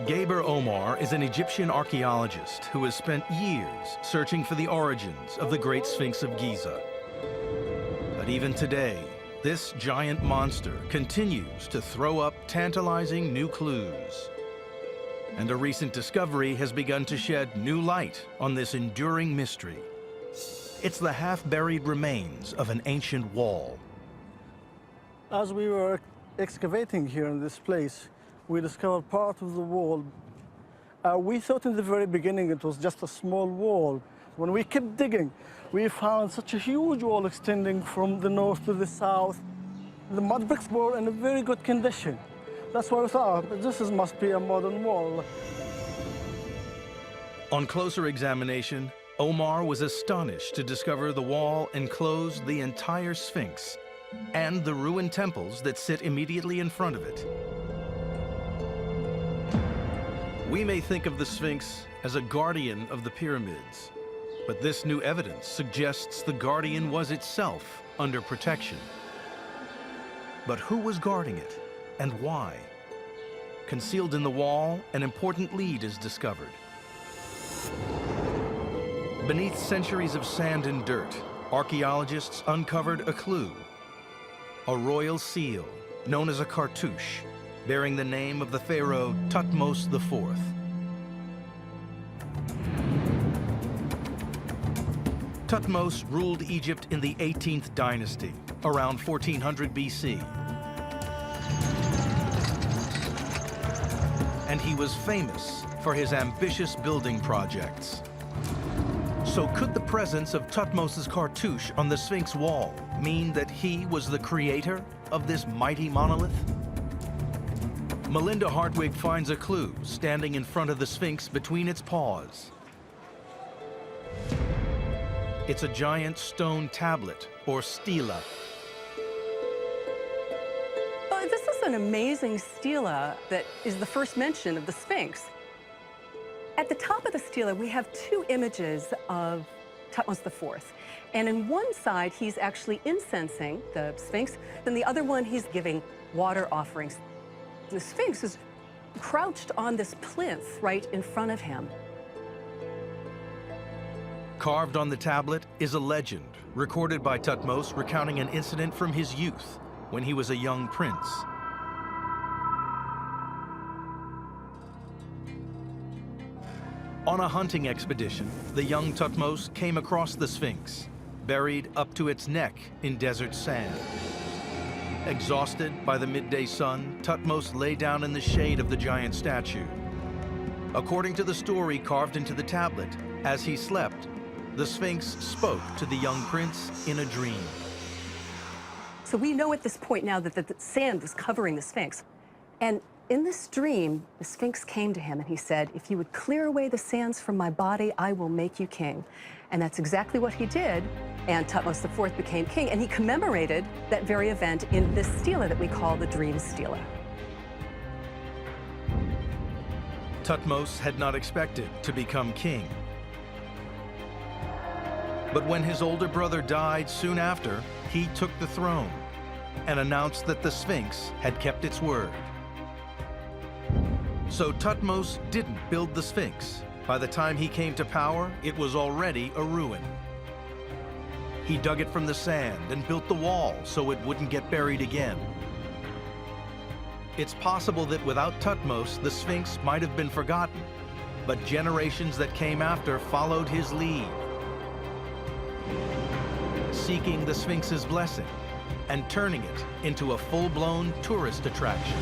Gaber Omar is an Egyptian archaeologist who has spent years searching for the origins of the Great Sphinx of Giza. But even today, this giant monster continues to throw up tantalizing new clues. And a recent discovery has begun to shed new light on this enduring mystery. It's the half-buried remains of an ancient wall. As we were excavating here in this place, we discovered part of the wall. We thought in the very beginning it was just a small wall. When we kept digging, we found such a huge wall extending from the north to the south. The mud bricks were in a very good condition. That's why we thought, this must be a modern wall. On closer examination, Omar was astonished to discover the wall enclosed the entire Sphinx and the ruined temples that sit immediately in front of it. We may think of the Sphinx as a guardian of the pyramids, but this new evidence suggests the guardian was itself under protection. But who was guarding it, and why? Concealed in the wall, an important lead is discovered. Beneath centuries of sand and dirt, archaeologists uncovered a clue. A royal seal, known as a cartouche, bearing the name of the pharaoh Thutmose IV. Thutmose ruled Egypt in the 18th dynasty, around 1400 BC. And he was famous for his ambitious building projects. So could the presence of Thutmose's cartouche on the Sphinx wall mean that he was the creator of this mighty monolith? Melinda Hartwig finds a clue standing in front of the Sphinx between its paws. It's a giant stone tablet, or stela. Well, this is an amazing stela that is the first mention of the Sphinx. At the top of the stela, we have two images of Thutmose IV. And in one side, he's actually incensing the Sphinx. Then the other one, he's giving water offerings. The Sphinx is crouched on this plinth right in front of him. Carved on the tablet is a legend recorded by Thutmose recounting an incident from his youth when he was a young prince. On a hunting expedition, the young Thutmose came across the Sphinx, buried up to its neck in desert sand. Exhausted by the midday sun, Thutmose lay down in the shade of the giant statue. According to the story carved into the tablet, as he slept, the Sphinx spoke to the young prince in a dream. So we know at this point now that the sand was covering the Sphinx. And in this dream, the Sphinx came to him and he said, "If you would clear away the sands from my body, I will make you king." And that's exactly what he did. And Thutmose IV became king. And he commemorated that very event in this stela that we call the Dream Stela. Thutmose had not expected to become king. But when his older brother died soon after, he took the throne and announced that the Sphinx had kept its word. So Thutmose didn't build the Sphinx. By the time he came to power, it was already a ruin. He dug it from the sand and built the wall so it wouldn't get buried again. It's possible that without Thutmose, the Sphinx might have been forgotten, but generations that came after followed his lead, seeking the Sphinx's blessing and turning it into a full-blown tourist attraction.